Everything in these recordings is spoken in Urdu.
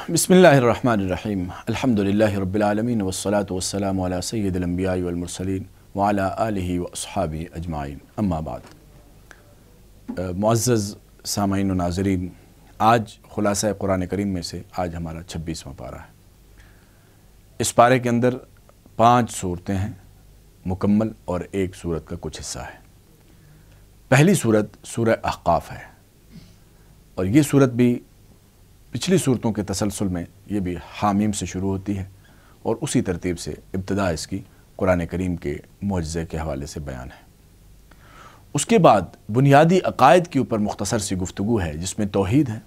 بسم اللہ الرحمن الرحیم الحمدللہ رب العالمین والصلاة والسلام علی سید الانبیاء والمرسلین وعلی آلہ واصحابہ اجمعین اما بعد۔ معزز سامعین و ناظرین، آج خلاصہ قرآن کریم میں سے آج ہمارا 26واں پارہ ہے۔ اس پارے کے اندر 5 صورتیں ہیں مکمل اور ایک صورت کا کچھ حصہ ہے۔ پہلی صورت سورہ احقاف ہے، اور یہ صورت بھی پچھلی صورتوں کے تسلسل میں یہ بھی حامیم سے شروع ہوتی ہے، اور اسی ترتیب سے ابتدا اس کی قرآن کریم کے معجزے کے حوالے سے بیان ہے۔ اس کے بعد بنیادی عقائد کے اوپر مختصر سی گفتگو ہے، جس میں توحید ہے،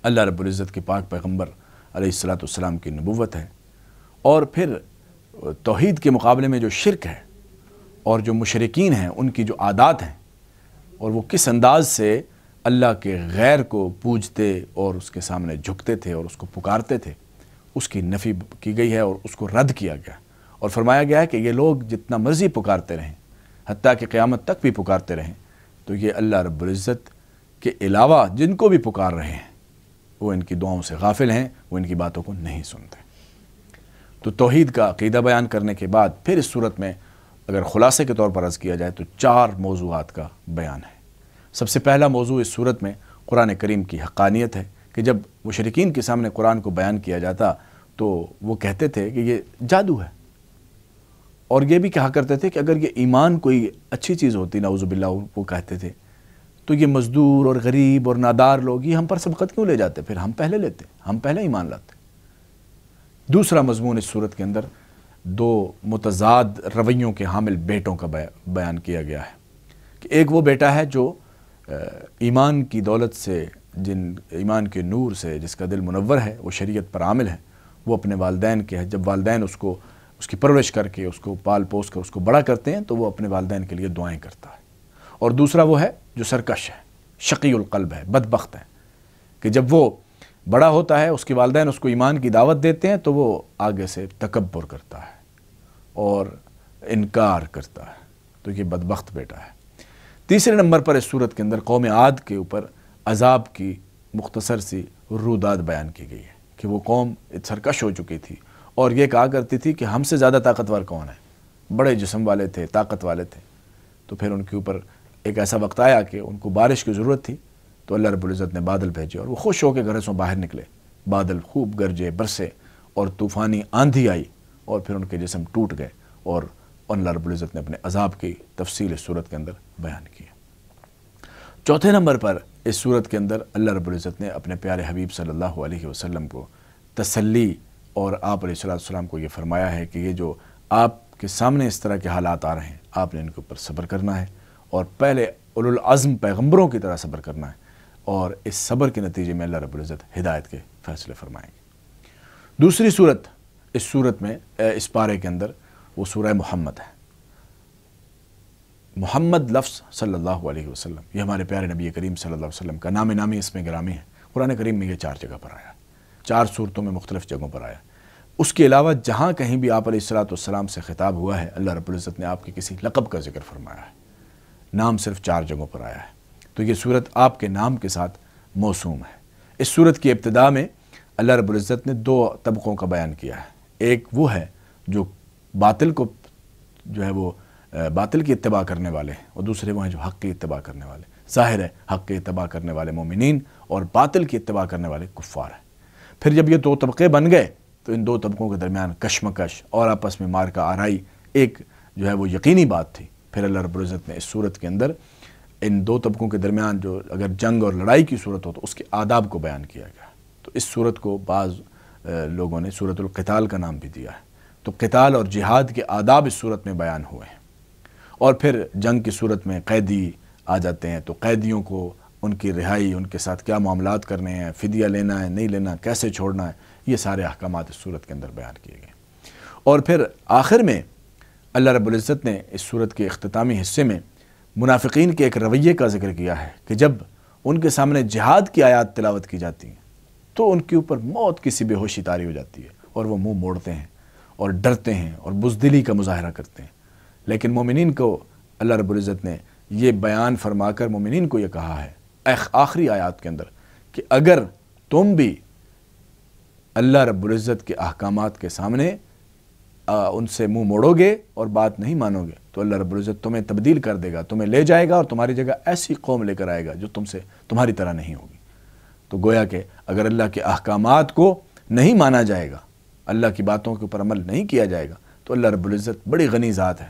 اللہ رب العزت کے پاک پیغمبر علیہ السلام کی نبوت ہے، اور پھر توحید کے مقابلے میں جو شرک ہے اور جو مشرکین ہیں ان کی جو عادات ہیں، اور وہ کس انداز سے اللہ کے غیر کو پوجتے اور اس کے سامنے جھکتے تھے اور اس کو پکارتے تھے، اس کی نفی کی گئی ہے اور اس کو رد کیا گیا، اور فرمایا گیا ہے کہ یہ لوگ جتنا مرضی پکارتے رہیں، حتیٰ کہ قیامت تک بھی پکارتے رہیں، تو یہ اللہ رب العزت کے علاوہ جن کو بھی پکار رہے ہیں وہ ان کی دعاؤں سے غافل ہیں، وہ ان کی باتوں کو نہیں سنتے۔ تو توحید کا عقیدہ بیان کرنے کے بعد پھر اس صورت میں اگر خلاصے کے طور پر عرض کیا جائے تو 4 موضوعات کا بیان ہے۔ سب سے پہلا موضوع اس صورت میں قرآن کریم کی حقانیت ہے کہ جب مشرکین کے سامنے قرآن کو بیان کیا جاتا تو وہ کہتے تھے کہ یہ جادو ہے، اور یہ بھی کہا کرتے تھے کہ اگر یہ ایمان کوئی اچھی چیز ہوتی، نعوذ باللہ وہ کہتے تھے، تو یہ مزدور اور غریب اور نادار لوگ یہ ہم پر سبقت کیوں لے جاتے، پھر ہم پہلے لیتے، ہم پہلے ایمان لاتے۔ دوسرا مضمون اس صورت کے اندر 2 متضاد رویوں کے حامل بیٹوں کا بیان کیا گیا ہے کہ ایک وہ بیٹا ہے جو ایمان کی دولت سے، ایمان کے نور سے جس کا دل منور ہے، وہ شریعت پر عامل ہے، وہ اپنے والدین کے ہے، جب والدین اس کی پرورش کر کے اس کو پال پوس کر اس کو بڑا کرتے ہیں تو وہ اپنے والدین کے لیے دعائیں کرتا ہے۔ اور دوسرا وہ ہے جو سرکش ہے، شقی القلب ہے، بدبخت ہے، کہ جب وہ بڑا ہوتا ہے اس کے والدین اس کو ایمان کی دعوت دیتے ہیں تو وہ آگے سے تکبر کرتا ہے اور انکار کرتا ہے، تو یہ بدبخت بیٹا ہے۔ تیسرے نمبر پر اس صورت کے اندر قوم عاد کے اوپر عذاب کی مختصر سی روداد بیان کی گئی ہے کہ وہ قوم سرکش ہو چکی تھی اور یہ کہا کرتی تھی کہ ہم سے زیادہ طاقتور کون ہے، بڑے جسم والے تھے، طاقت والے تھے۔ تو پھر ان کے اوپر ایک ایسا وقت آیا کہ ان کو بارش کی ضرورت تھی، تو اللہ رب العزت نے بادل بھیجے اور وہ خوش ہو کے گھر سے باہر نکلے، بادل خوب گرجے برسے اور طوفانی آندھی آئی، اور پھر ان کے جسم ٹوٹ گئے، اور اللہ رب العزت نے اپنے عذاب کی تفصیل اس صورت کے اندر بیان کی۔ چوتھے نمبر پر اس صورت کے اندر اللہ رب العزت نے اپنے پیارے حبیب صلی اللہ علیہ وسلم کو تسلی اور آپ علیہ السلام کو یہ فرمایا ہے کہ یہ جو آپ کے سامنے اس طرح کے حالات آ رہے ہیں، آپ نے ان کے اوپر صبر کرنا ہے، اور پہلے اولو العزم پیغمبروں کی طرح صبر کرنا ہے، اور اس صبر کے نتیجے میں اللہ رب العزت ہدایت کے فیصلے فرمائیں گے۔ دوسری صورت اس صورت میں اس پارے کے اندر وہ سورہ محمد ہے۔ محمد لفظ صلی اللہ علیہ وسلم یہ ہمارے پیارے نبی کریم صلی اللہ علیہ وسلم کا نام نامی اس میں گرامی ہے۔ قرآن کریم میں یہ 4 جگہ پر آیا، 4 صورتوں میں مختلف جگہوں پر آیا۔ اس کے علاوہ جہاں کہیں بھی آپ علیہ السلام سے خطاب ہوا ہے، اللہ رب العزت نے آپ کے کسی لقب کا ذکر فرمایا ہے، نام صرف 4 جگہوں پر آیا ہے، تو یہ صورت آپ کے نام کے ساتھ موسوم ہے۔ اس صورت کی ابتدا میں اللہ رب العزت نے 2 طبقوں کا بیان کیا ہے۔ ایک وہ ہے جو باطل کو جو ہے وہ باطل کی اتباع کرنے والے ہیں، اور دوسرے وہ ہیں جو حق کی اتباع کرنے والے۔ ظاہر ہے حق کی اتباع کرنے والے مومنین اور باطل کی اتباع کرنے والے کفار ہیں۔ پھر جب یہ 2 طبقے بن گئے تو ان 2 طبقوں کے درمیان کشمکش اور آپس میں مار کا آرائی ایک جو ہے وہ یقینی بات تھی۔ پھر اللہ رب العزت نے اس صورت کے اندر ان 2 طبقوں کے درمیان جو اگر جنگ اور لڑائی کی صورت ہو تو اس کے آداب کو بیان کیا گیا، تو اس صورت کو بعض لوگوں نے سورۃ القتال کا نام بھی دیا ہے۔ تو قتال اور جہاد کے آداب اس صورت میں بیان ہوئے ہیں، اور پھر جنگ کی صورت میں قیدی آ جاتے ہیں، تو قیدیوں کو ان کی رہائی، ان کے ساتھ کیا معاملات کرنے ہیں، فدیہ لینا ہے نہیں لینا، کیسے چھوڑنا ہے، یہ سارے احکامات اس صورت کے اندر بیان کیے گئے۔ اور پھر آخر میں اللہ رب العزت نے اس صورت کے اختتامی حصے میں منافقین کے ایک رویے کا ذکر کیا ہے کہ جب ان کے سامنے جہاد کی آیات تلاوت کی جاتی ہیں تو ان کے اوپر موت کی سی بے ہوشی طاری ہو جاتی ہے، اور وہ منہ موڑتے ہیں اور ڈرتے ہیں اور بزدلی کا مظاہرہ کرتے ہیں۔ لیکن مومنین کو اللہ رب العزت نے یہ بیان فرما کر مومنین کو یہ کہا ہے آخری آیات کے اندر کہ اگر تم بھی اللہ رب العزت کے احکامات کے سامنے ان سے منہ موڑو گے اور بات نہیں مانو گے تو اللہ رب العزت تمہیں تبدیل کر دے گا، تمہیں لے جائے گا اور تمہاری جگہ ایسی قوم لے کر آئے گا جو تمہاری طرح نہیں ہوگی۔ تو گویا کہ اگر اللہ کے احکامات کو نہیں مانا جائے گا، اللہ کی باتوں کے اوپر عمل نہیں کیا جائے گا تو اللہ رب العزت بڑی غنی ذات ہے،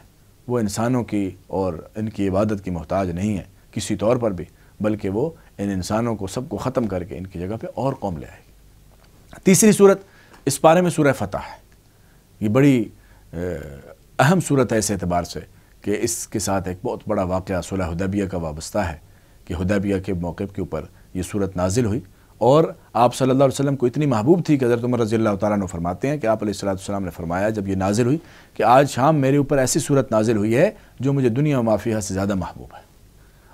وہ انسانوں کی اور ان کی عبادت کی محتاج نہیں ہے کسی طور پر بھی، بلکہ وہ ان انسانوں کو سب کو ختم کر کے ان کی جگہ پہ اور قوم لے آئے گی۔ تیسری صورت اس پارے میں سورہ فتح ہے۔ یہ بڑی اہم صورت ہے اس اعتبار سے کہ اس کے ساتھ ایک بہت بڑا واقعہ صلح حدیبیہ کا وابستہ ہے کہ حدیبیہ کے موقع کے اوپر یہ صورت نازل ہوئی، اور آپ صلی اللہ علیہ وسلم کو اتنی محبوب تھی کہ حضرت عمر رضی اللہ تعالیٰ عنہ فرماتے ہیں کہ آپ علیہ السلام نے فرمایا جب یہ نازل ہوئی کہ آج شام میرے اوپر ایسی صورت نازل ہوئی ہے جو مجھے دنیا و ما فیہا سے زیادہ محبوب ہے،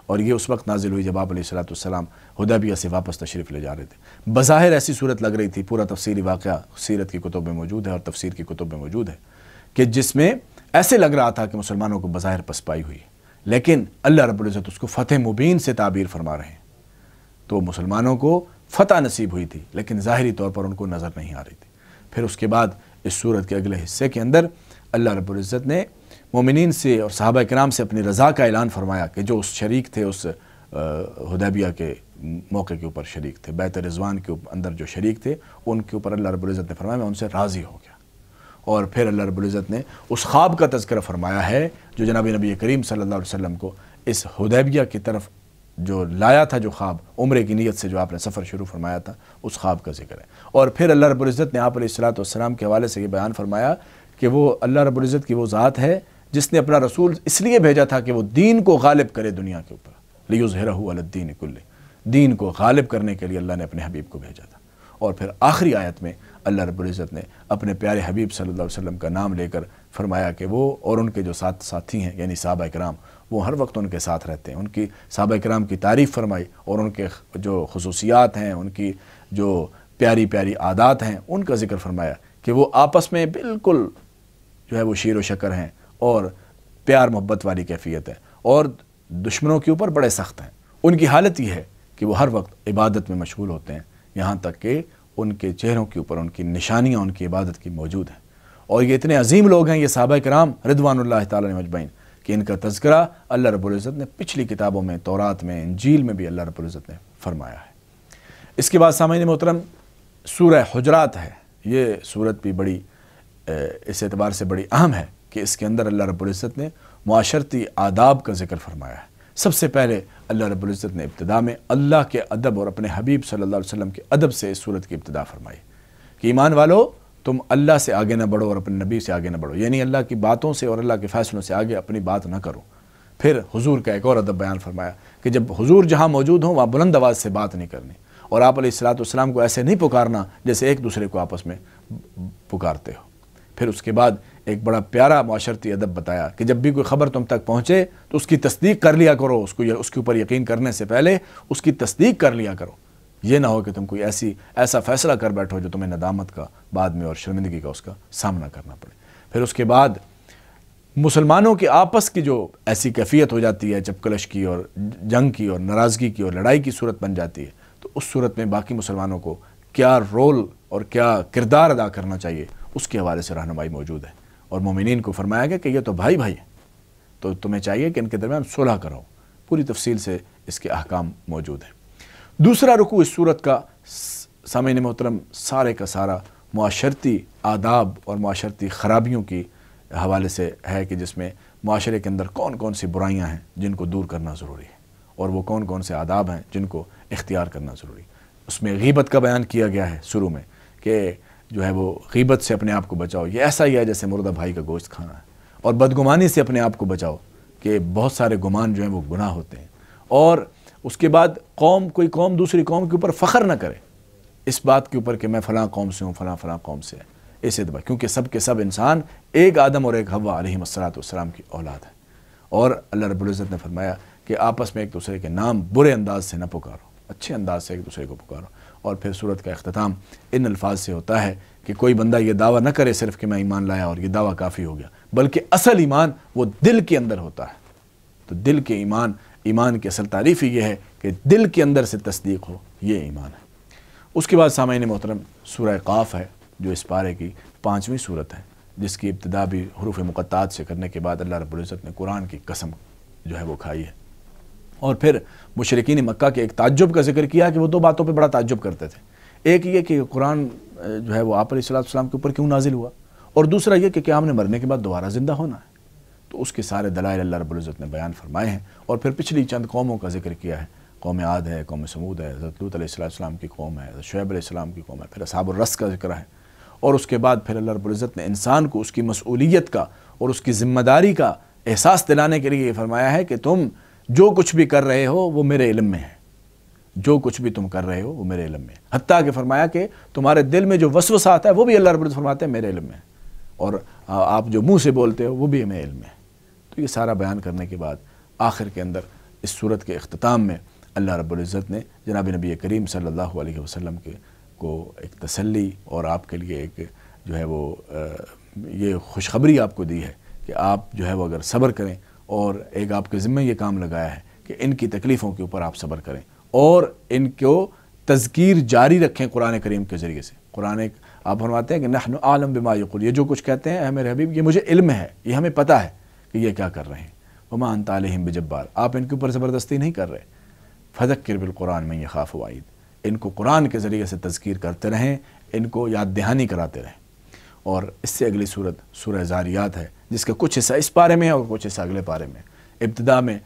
اور یہ اس وقت نازل ہوئی جب آپ علیہ السلام حدیبیہ سے واپس تشریف لے جا رہے تھے۔ بظاہر ایسی صورت لگ رہی تھی، پورا تفصیلی واقعہ سیرت کی کتب میں موجود ہے اور تفسیر کی کتب میں موجود ہے، کہ جس میں ایسے لگ رہا تھا کہ مسلمانوں کو بظاہر پسپائی ہوئی ہے، لیکن اللہ رب العزت اس کو فتح مبین سے تعبیر فرما رہے ہیں۔ تو مسلمانوں کو فتح نصیب ہوئی تھی لیکن ظاہری طور پر ان کو نظر نہیں آ رہی تھی۔ پھر اس کے بعد اس سورت کے اگلے حصے کے اندر اللہ رب العزت نے مومنین سے اور صحابہ کرام سے اپنی رضا کا اعلان فرمایا کہ جو اس شریک تھے، اس حدیبیہ کے موقع کے اوپر شریک تھے، بیت رضوان کے اندر جو شریک تھے، ان کے اوپر اللہ رب العزت نے فرمایا میں ان سے راضی ہو گیا۔ اور پھر اللہ رب العزت نے اس خواب کا تذکرہ فرمایا ہے جو جناب نبی کریم صلی اللہ علیہ وسلم کو اس حدیبیہ کی طرف جو لایا تھا، جو خواب عمرے کی نیت سے جو آپ نے سفر شروع فرمایا تھا، اس خواب کا ذکر ہے۔ اور پھر اللہ رب العزت نے آپ علیہ السلام کے حوالے سے یہ بیان فرمایا کہ وہ اللہ رب العزت کی وہ ذات ہے جس نے اپنا رسول اس لیے بھیجا تھا کہ وہ دین کو غالب کرے دنیا کے اوپر، لیظہرہ علی الدین کلہ، دین کو غالب کرنے کے لیے اللہ نے اپنے حبیب کو بھیجا تھا۔ اور پھر آخری آیت میں اللہ رب العزت نے اپنے پیارے حبیب صلی اللہ علیہ وسلم کا نام لے کر فرمایا کہ وہ اور ان کے جو ساتھی ہیں یعنی صحابہ کرام، وہ ہر وقت ان کے ساتھ رہتے ہیں۔ ان کی صحابہ کرام کی تعریف فرمائی اور ان کے جو خصوصیات ہیں، ان کی جو پیاری پیاری عادات ہیں، ان کا ذکر فرمایا کہ وہ آپس میں بالکل جو ہے وہ شیر و شکر ہیں اور پیار محبت والی کیفیت ہے، اور دشمنوں کے اوپر بڑے سخت ہیں۔ ان کی حالت یہ ہے کہ وہ ہر وقت عبادت میں مشغول ہوتے ہیں، یہاں تک کہ ان کے چہروں کے اوپر ان کی نشانیاں ان کی عبادت کی موجود ہیں۔ اور یہ اتنے عظیم لوگ ہیں یہ صحابہ کرام رضوان اللہ تعالیٰ علیہم اجمعین کہ ان کا تذکرہ اللہ رب العزت نے پچھلی کتابوں میں، تورات میں، انجیل میں بھی اللہ رب العزت نے فرمایا ہے۔ اس کے بعد سامعین محترم سورہ حجرات ہے۔ یہ سورت بھی بڑی اس اعتبار سے بڑی اہم ہے کہ اس کے اندر اللہ رب العزت نے معاشرتی آداب کا ذکر فرمایا ہے۔ سب سے پہلے اللہ رب العزت نے ابتدا میں اللہ کے ادب اور اپنے حبیب صلی اللہ علیہ وسلم کے ادب سے اس سورت کی ابتدا فرمائی کہ ایمان والو تم اللہ سے آگے نہ بڑھو اور اپنے نبی سے آگے نہ بڑھو، یعنی اللہ کی باتوں سے اور اللہ کے فیصلوں سے آگے اپنی بات نہ کرو۔ پھر حضور کا ایک اور ادب بیان فرمایا کہ جب حضور جہاں موجود ہوں وہاں بلند آواز سے بات نہیں کرنی، اور آپ علیہ السلام کو ایسے نہیں پکارنا جیسے ایک دوسرے کو آپس میں پکارتے ہو۔ پھر اس کے بعد ایک بڑا پیارا معاشرتی ادب بتایا کہ جب بھی کوئی خبر تم تک پہنچے تو اس کی تصدیق کر لیا کرو، اس کے اوپر یقین کرنے سے پہلے اس کی تصدیق کر لیا کرو۔ یہ نہ ہو کہ تم کوئی ایسا فیصلہ کر بیٹھو جو تمہیں ندامت کا بعد میں اور شرمندگی کا اس کا سامنا کرنا پڑے۔ پھر اس کے بعد مسلمانوں کے آپس کی جو ایسی کیفیت ہو جاتی ہے چپکلش کی اور جنگ کی اور ناراضگی کی اور لڑائی کی صورت بن جاتی ہے، تو اس صورت میں باقی مسلمانوں کو کیا رول اور کیا کردار ادا کرنا چاہیے اس کے حوالے سے رہنمائی موجود ہے۔ اور مومنین کو فرمایا گیا کہ یہ تو بھائی ہیں، تو تمہیں چاہیے کہ ان کے درمیان صلح کرو۔ پوری تفصیل سے اس کے احکام موجود ہیں۔ دوسرا رکوع اس صورت کا سامعین محترم سارے کا سارا معاشرتی آداب اور معاشرتی خرابیوں کی حوالے سے ہے کہ جس میں معاشرے کے اندر کون کون سی برائیاں ہیں جن کو دور کرنا ضروری ہے، اور وہ کون کون سے آداب ہیں جن کو اختیار کرنا ضروری ہے۔ اس میں غیبت کا بیان کیا گیا ہے شروع میں کہ جو ہے وہ غیبت سے اپنے آپ کو بچاؤ، یہ ایسا ہی ہے جیسے مردہ بھائی کا گوشت کھانا ہے۔ اور بدگمانی سے اپنے آپ کو بچاؤ کہ بہت سارے گمان جو ہیں وہ گناہ ہوتے ہیں۔ اور اس کے بعد کوئی قوم دوسری قوم کے اوپر فخر نہ کرے اس بات کے اوپر کہ میں فلاں قوم سے ہوں، فلاں قوم سے ہے، اس اعتبار کیونکہ سب کے سب انسان ایک آدم اور ایک حوا علیہم السلام کی اولاد ہے۔ اور اللہ رب العزت نے فرمایا کہ آپس میں ایک دوسرے کے نام برے انداز سے نہ پکارو، اچھے انداز سے ایک دوسرے کو پکارو۔ اور پھر سورت کا اختتام ان الفاظ سے ہوتا ہے کہ کوئی بندہ یہ دعویٰ نہ کرے صرف کہ میں ایمان لایا اور یہ دعویٰ کافی ہو گیا، بلکہ اصل ایمان وہ دل کے اندر ہوتا ہے۔ تو دل کے ایمان کی اصل تعریف ہی یہ ہے کہ دل کے اندر سے تصدیق ہو، یہ ایمان ہے۔ اس کے بعد سامعین محترم سورہ قاف ہے جو اس پارے کی 5ویں سورت ہے، جس کی ابتدا بھی حروف مقطعات سے کرنے کے بعد اللہ رب العزت نے قرآن کی قسم جو ہے وہ کھائی ہے، اور پھر مشرکین مکہ کے ایک تعجب کا ذکر کیا کہ وہ 2 باتوں پہ بڑا تعجب کرتے تھے۔ ایک یہ کہ قرآن جو ہے وہ آپ علیہ السلام کے اوپر کیوں نازل ہوا، اور دوسرا یہ کہ قیام نے مرنے کے بعد دوبارہ زندہ ہونا ہے۔ تو اس کے سارے دلائل اللہ رب العزت نے بیان فرمائے ہیں، اور پھر پچھلی چند قوموں کا ذکر کیا ہے۔ قوم عاد ہے، قوم سمود ہے، حضرت لوط علیہ السلام کی قوم ہے، حضرت شعیب علیہ السلام کی قوم ہے، پھر اصحاب الرس کا ذکر ہے، اور اس کے بعد پھر اللہ رب العزت نے انسان کو اس کی مسئولیت کا اور اس کی ذمہ داری کا احساس دلانے کے لیے یہ فرمایا ہے کہ تم جو کچھ بھی کر رہے ہو وہ میرے علم میں ہے، جو کچھ بھی تم کر رہے ہو وہ میرے علم میں ہے، حتیٰ کہ فرمایا کہ تمہارے دل میں جو وسوسہ آتا ہے وہ بھی اللہ رب العزت فرماتے ہیں میرے علم میں ہے، اور آپ جو منہ سے بولتے ہو وہ بھی میرے علم میں ہے۔ تو یہ سارا بیان کرنے کے بعد آخر کے اندر اس صورت کے اختتام میں اللہ رب العزت نے جناب نبی کریم صلی اللہ علیہ وسلم کو ایک تسلی اور آپ کے لیے ایک جو ہے وہ یہ خوشخبری آپ کو دی ہے کہ آپ جو ہے وہ اگر صبر کریں، اور ایک آپ کے ذمہ یہ کام لگایا ہے کہ ان کی تکلیفوں کے اوپر آپ صبر کریں اور ان کو تذکیر جاری رکھیں قرآن کریم کے ذریعے سے۔ قرآن آپ فرماتے ہیں کہ نحن اعلم بما یقول، یہ جو کچھ کہتے ہیں اے میرے حبیب یہ مجھے علم ہے، یہ ہمیں پتہ ہے کہ یہ کیا کر رہے ہیں۔ وما انت علیہم بجبار، آپ ان کے اوپر زبردستی نہیں کر رہے۔ فذکر بالقرآن من یخاف وعید، ان کو قرآن کے ذریعے سے تذکیر کرتے رہیں، ان کو یاد دہانی کراتے رہیں۔ اور اس سے اگلی صورت سورہ زاریات ہے، جس کا کچھ حصہ اس پارے میں ہے اور کچھ حصہ اگلے پارے میں۔ ابتدا میں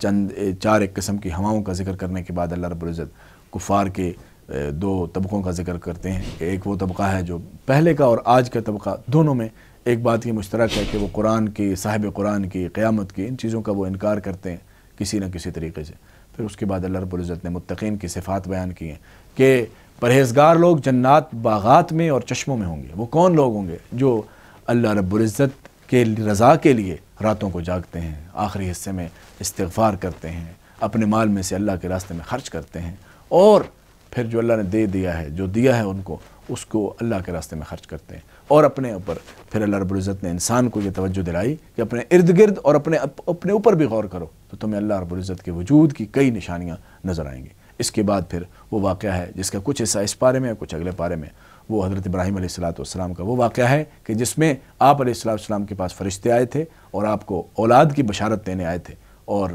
چند 4 قسم کی ہواؤں کا ذکر کرنے کے بعد اللہ رب العزت کفار کے 2 طبقوں کا ذکر کرتے ہیں کہ ایک وہ طبقہ ہے جو پہلے کا اور آج کا طبقہ، دونوں میں ایک بات یہ مشترک ہے کہ وہ قرآن کی، صاحب قرآن کی، قیامت کی، ان چیزوں کا وہ انکار کرتے ہیں کسی نہ کسی طریقے سے۔ پھر اس کے بعد اللہ رب العزت نے متقین کی صفات بیان کی ہیں کہ پرہیزگار لوگ جنات، باغات میں اور چشموں میں ہوں گے۔ وہ کون لوگ ہوں گے؟ جو اللہ رب العزت کے رضا کے لیے راتوں کو جاگتے ہیں، آخری حصے میں استغفار کرتے ہیں، اپنے مال میں سے اللہ کے راستے میں خرچ کرتے ہیں، اور پھر جو اللہ نے دے دیا ہے، جو دیا ہے ان کو، اس کو اللہ کے راستے میں خرچ کرتے ہیں۔ اور اپنے اوپر پھر اللہ رب العزت نے انسان کو یہ توجہ دلائی کہ اپنے ارد گرد اور اپنے اوپر بھی غور کرو تو تمہیں اللہ رب العزت کے وجود کی کئی نشانیاں نظر آئیں گی۔ اس کے بعد پھر وہ واقعہ ہے جس کا کچھ حصہ اس پارے میں ہے، کچھ اگلے پارے میں، وہ حضرت ابراہیم علیہ السلام کا وہ واقعہ ہے کہ جس میں آپ علیہ السلام کے پاس فرشتے آئے تھے اور آپ کو اولاد کی بشارت دینے آئے تھے، اور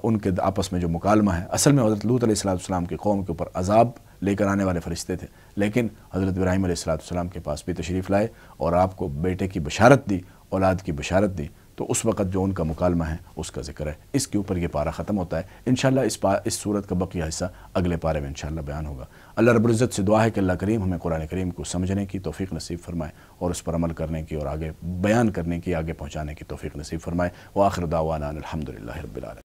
ان کے آپس میں جو مکالمہ ہے، اصل میں حضرت لوط علیہ السلام کی قوم کے اوپر عذاب لے کر آنے والے فرشتے تھے، لیکن حضرت ابراہیم علیہ السلام کے پاس بھی تشریف لائے اور آپ کو بیٹے کی بشارت دی، اولاد کی بشارت دی۔ تو اس وقت جو ان کا مکالمہ ہے اس کا ذکر ہے۔ اس کے اوپر یہ پارہ ختم ہوتا ہے۔ انشاءاللہ اس صورت کا بقیہ حصہ اگلے پارے میں انشاءاللہ بیان ہوگا۔ اللہ رب العزت سے دعا ہے کہ اللہ کریم ہمیں قرآن کریم کو سمجھنے کی توفیق نصیب فرمائے اور اس پر عمل کرنے کی اور آگے بیان کرنے کی، آگے پہنچانے کی توفیق نصیب فرمائے۔ وآخر دعوانا الحمدللہ رب العالمین۔